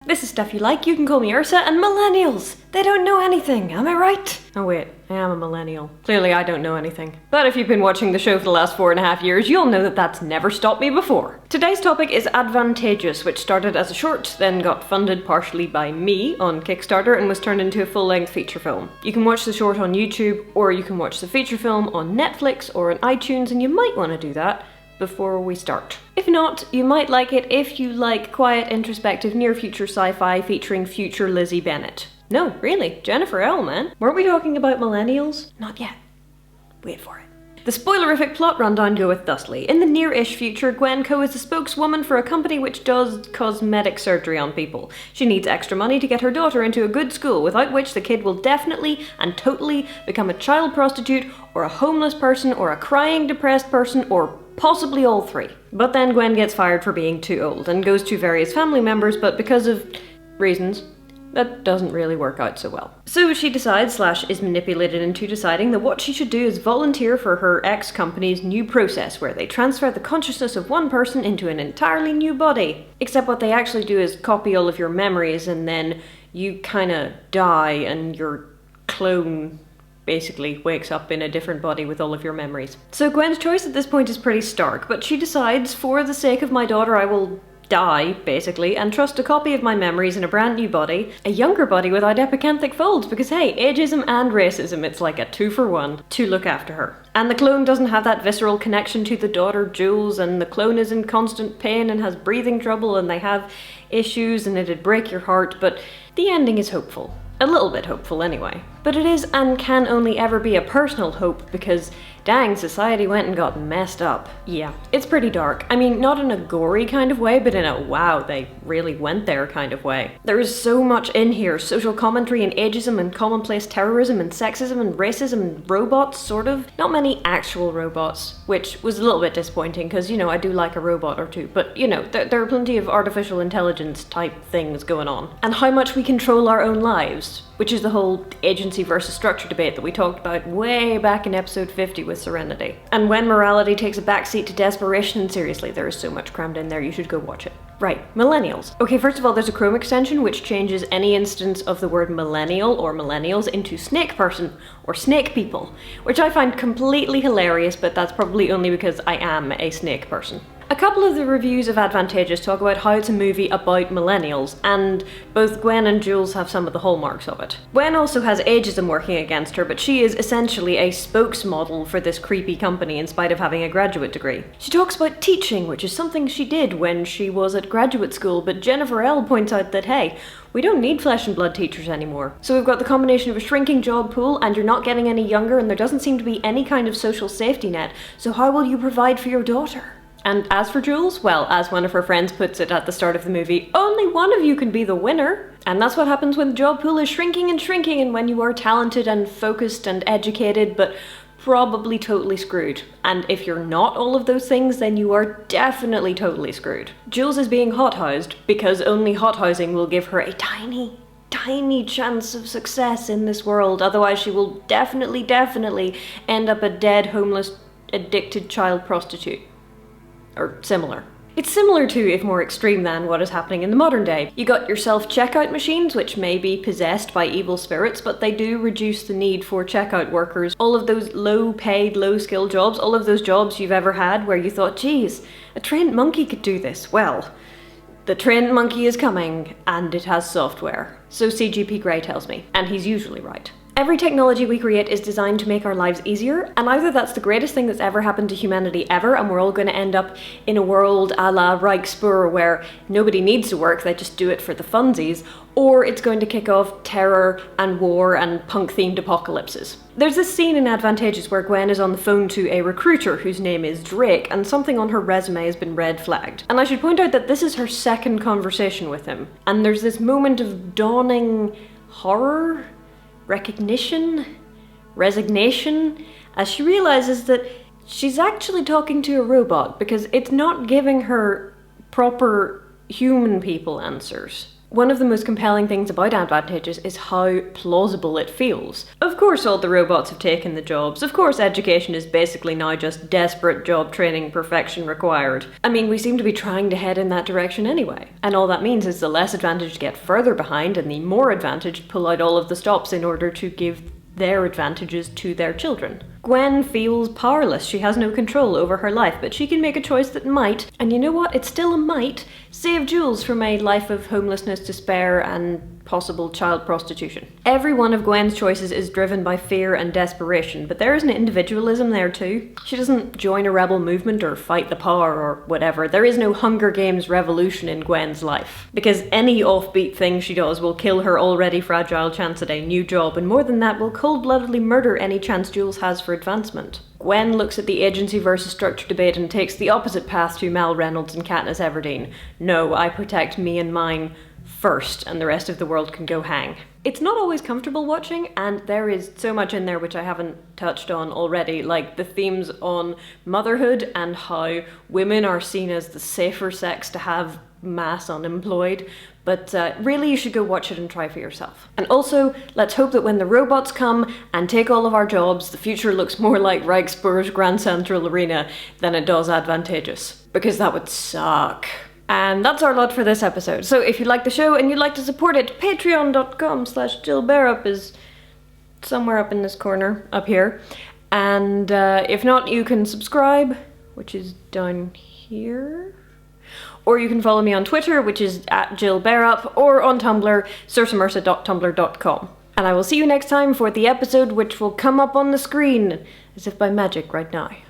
This is stuff you like, you can call me Ursa, and millennials! They don't know anything, am I right? Oh wait, I am a millennial. Clearly I don't know anything. But if you've been watching the show for the last 4.5 years, you'll know that that's never stopped me before. Today's topic is Advantageous, which started as a short, then got funded partially by me on Kickstarter and was turned into a full-length feature film. You can watch the short on YouTube, or you can watch the feature film on Netflix or on iTunes, and you might want to do that before we start. If not, you might like it if you like quiet, introspective, near-future sci-fi featuring future Lizzie Bennett. No, really, Jennifer L, man. Weren't we talking about millennials? Not yet. Wait for it. The spoilerific plot rundown goeth thusly. In the near-ish future, Gwen Co is the spokeswoman for a company which does cosmetic surgery on people. She needs extra money to get her daughter into a good school, without which the kid will definitely and totally become a child prostitute, or a homeless person, or a crying, depressed person, or possibly all three. But then Gwen gets fired for being too old and goes to various family members, but because of reasons, that doesn't really work out so well. So she decides, / is manipulated into deciding that what she should do is volunteer for her ex-company's new process where they transfer the consciousness of one person into an entirely new body. Except what they actually do is copy all of your memories and then you kinda die and your clone basically wakes up in a different body with all of your memories. So Gwen's choice at this point is pretty stark, but she decides, for the sake of my daughter, I will die, basically, and trust a copy of my memories in a brand new body, a younger body without epicanthic folds, because hey, ageism and racism, it's like a 2-for-1, to look after her. And the clone doesn't have that visceral connection to the daughter, Jules, and the clone is in constant pain and has breathing trouble and they have issues and it'd break your heart, but the ending is hopeful. A little bit hopeful anyway. But it is and can only ever be a personal hope because dang, society went and got messed up. Yeah, it's pretty dark. I mean, not in a gory kind of way, but in a wow, they really went there kind of way. There is so much in here. Social commentary and ageism and commonplace terrorism and sexism and racism and robots, sort of. Not many actual robots, which was a little bit disappointing because, you know, I do like a robot or two, but you know, there are plenty of artificial intelligence type things going on. And how much we control our own lives, which is the whole agency versus structure debate that we talked about way back in episode 50 with Serenity. And when morality takes a backseat to desperation, and seriously, there is so much crammed in there, you should go watch it. Right, millennials. Okay, first of all, there's a Chrome extension which changes any instance of the word millennial or millennials into snake person or snake people, which I find completely hilarious, but that's probably only because I am a snake person. A couple of the reviews of Advantageous talk about how it's a movie about millennials, and both Gwen and Jules have some of the hallmarks of it. Gwen also has ageism working against her, but she is essentially a spokesmodel for this creepy company in spite of having a graduate degree. She talks about teaching, which is something she did when she was at graduate school, but Jennifer L points out that, hey, we don't need flesh and blood teachers anymore. So we've got the combination of a shrinking job pool and you're not getting any younger and there doesn't seem to be any kind of social safety net, so how will you provide for your daughter? And as for Jules, well, as one of her friends puts it at the start of the movie, only one of you can be the winner. And that's what happens when the job pool is shrinking and when you are talented and focused and educated, but probably totally screwed. And if you're not all of those things, then you are definitely totally screwed. Jules is being hothoused because only hothousing will give her a tiny chance of success in this world. Otherwise she will definitely end up a dead, homeless, addicted child prostitute. Or similar. It's similar to, if more extreme than, what is happening in the modern day. You got your self-checkout machines, which may be possessed by evil spirits, but they do reduce the need for checkout workers. All of those low-paid, low-skill jobs, all of those jobs you've ever had where you thought, geez, a trained monkey could do this. Well, the trained monkey is coming, and it has software. So CGP Grey tells me, and he's usually right. Every technology we create is designed to make our lives easier, and either that's the greatest thing that's ever happened to humanity ever, and we're all going to end up in a world a la Reichsspur where nobody needs to work, they just do it for the funsies, or it's going to kick off terror and war and punk-themed apocalypses. There's this scene in Advantageous where Gwen is on the phone to a recruiter whose name is Drake, and something on her resume has been red flagged. And I should point out that this is her second conversation with him, and there's this moment of dawning horror? Recognition, resignation, as she realizes that she's actually talking to a robot because it's not giving her proper human people answers. One of the most compelling things about Advantageous is how plausible it feels. Of course all the robots have taken the jobs, of course education is basically now just desperate job training, perfection required. I mean, we seem to be trying to head in that direction anyway. And all that means is the less advantaged get further behind and the more advantaged pull out all of the stops in order to give their advantages to their children. Gwen feels powerless. She has no control over her life, but she can make a choice that might, and you know what? It's still a might, save Jules from a life of homelessness, despair, and possible child prostitution. Every one of Gwen's choices is driven by fear and desperation, but there is an individualism there too. She doesn't join a rebel movement or fight the power or whatever. There is no Hunger Games revolution in Gwen's life, because any offbeat thing she does will kill her already fragile chance at a new job, and more than that, will cold-bloodedly murder any chance Jules has for advancement. Gwen looks at the agency versus structure debate and takes the opposite path to Mal Reynolds and Katniss Everdeen. No, I protect me and mine first, and the rest of the world can go hang. It's not always comfortable watching, and there is so much in there which I haven't touched on already, like the themes on motherhood and how women are seen as the safer sex to have mass unemployed, but really you should go watch it and try for yourself. And also, let's hope that when the robots come and take all of our jobs, the future looks more like Reichsburg's Grand Central Arena than it does Advantageous, because that would suck. And that's our lot for this episode. So if you like the show and you'd like to support it, patreon.com/JillBearup is somewhere up in this corner, up here. And if not, you can subscribe, which is down here. Or you can follow me on Twitter, which is @JillBearup, or on Tumblr, sursamursa.tumblr.com. And I will see you next time for the episode which will come up on the screen, as if by magic right now.